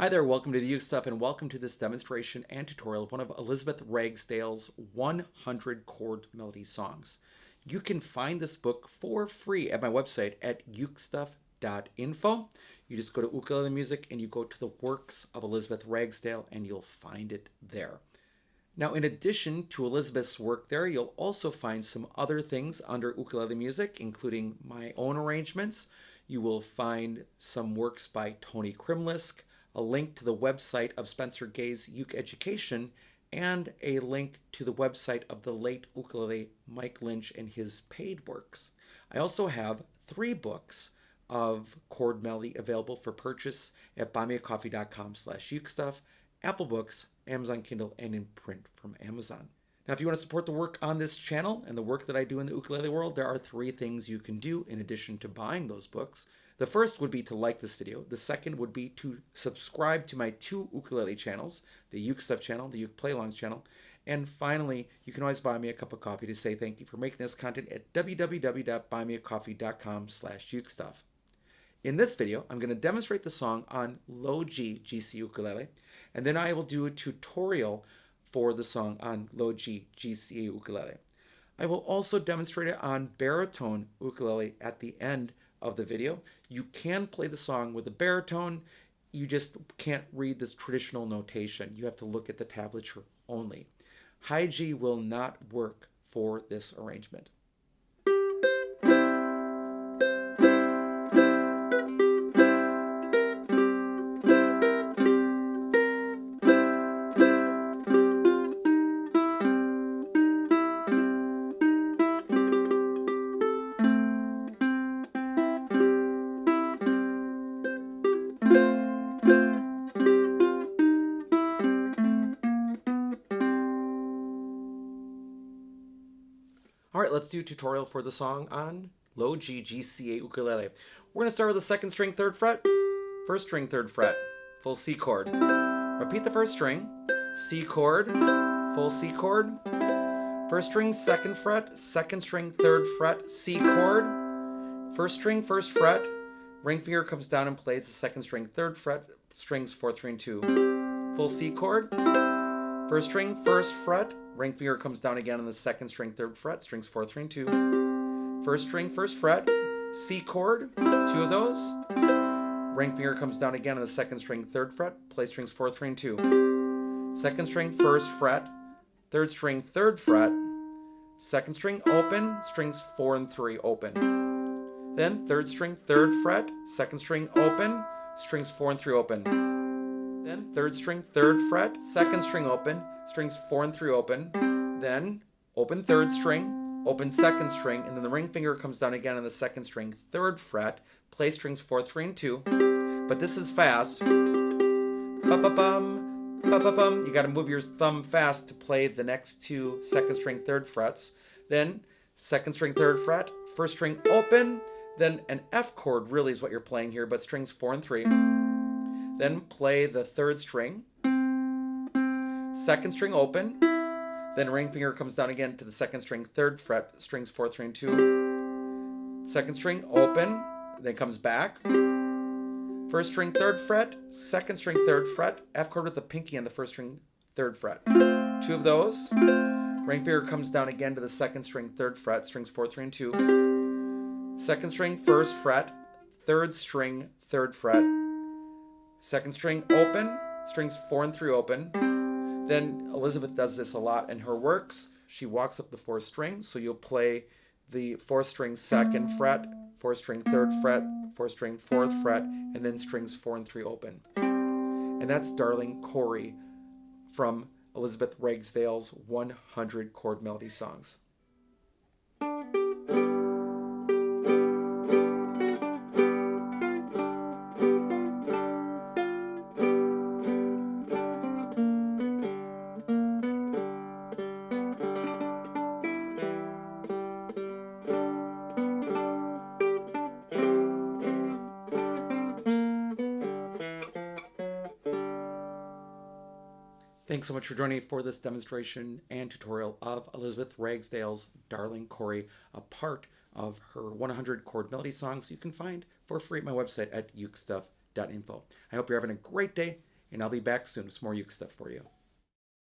Hi there, welcome to the Uke Stuff and welcome to this demonstration and tutorial of one of Elizabeth Ragsdale's 100 chord melody songs. You can find this book for free at my website at ukestuff.info. You just go to Ukulele Music and you go to the works of Elizabeth Ragsdale and you'll find it there. Now, in addition to Elizabeth's work there, you'll also find some other things under Ukulele Music, including my own arrangements. You will find some works by Tony Krimlisk, a link to the website of Spencer Gay's Uke Education, and a link to the website of the late ukulele Mike Lynch and his paid works. I also have 3 books of chord melody available for purchase at buymeacoffee.com/ukestuff, Apple Books, Amazon Kindle, and in print from Amazon. Now, if you want to support the work on this channel and the work that I do in the ukulele world, there are 3 things you can do in addition to buying those books. The first would be to like this video. The second would be to subscribe to my 2 ukulele channels, the Uke Stuff channel, the Uke Playlongs channel. And finally, you can always buy me a cup of coffee to say thank you for making this content at www.buymeacoffee.com/ukestuff. In this video, I'm going to demonstrate the song on low G GC ukulele, and then I will do a tutorial for the song on low G GC ukulele. I will also demonstrate it on baritone ukulele at the end of the video. You can play the song with a baritone, you just can't read this traditional notation. You have to look at the tablature only. High G will not work for this arrangement. All right, let's do a tutorial for the song on low G GCA ukulele. We're going to start with the 2nd string 3rd fret, 1st string 3rd fret, full C chord. Repeat the 1st string, C chord, full C chord. 1st string 2nd fret, 2nd string 3rd fret, C chord. 1st string 1st fret, ring finger comes down and plays the 2nd string 3rd fret, strings 4, 3, and 2. Full C chord. 1st string 1st fret, ring finger comes down again on the 2nd string 3rd fret, strings 4, 3, and 2. 1st string 1st fret, C chord, 2 of those. Ring finger comes down again on the 2nd string 3rd fret, play strings 4, 3, and 2. 2nd string 1st fret, 3rd string 3rd fret, 2nd string open, strings 4 and 3 open. Then 3rd string 3rd fret, 2nd string open, strings 4 and 3 open. Then 3rd string 3rd fret, 2nd string open, strings 4 and 3 open. Then open 3rd string, open 2nd string, and then the ring finger comes down again on the 2nd string 3rd fret, play strings 4, 3, and 2. But this is fast. Ba-ba-bum, ba-ba-bum. You got to move your thumb fast to play the next 2 2nd string 3rd frets. Then 2nd string 3rd fret, 1st string open, then an F chord really is what you're playing here, but strings 4 and 3. Then play the 3rd string, 2nd string open, then ring finger comes down again to the 2nd string 3rd fret, strings 4, 3, and 2. 2nd string open, then comes back. 1st string 3rd fret, 2nd string 3rd fret, F chord with the pinky on the 1st string 3rd fret. 2 of those. Ring finger comes down again to the 2nd string 3rd fret, strings 4, 3, and 2. 2nd string 1st fret, 3rd string 3rd fret. 2nd string open, strings 4 and 3 open. Then Elizabeth does this a lot in her works. She walks up the 4th string, so you'll play the 4th string 2nd fret, 4th string 3rd fret, 4th string 4th fret, and then strings 4 and 3 open. And that's Darrling Cory from Elizabeth Ragsdale's 100 chord melody songs. Thanks so much for joining me for this demonstration and tutorial of Elizabeth Ragsdale's Darrling Cory, a part of her 100 chord melody songs you can find for free at my website at ukestuff.info. I hope you're having a great day and I'll be back soon with some more uke stuff for you.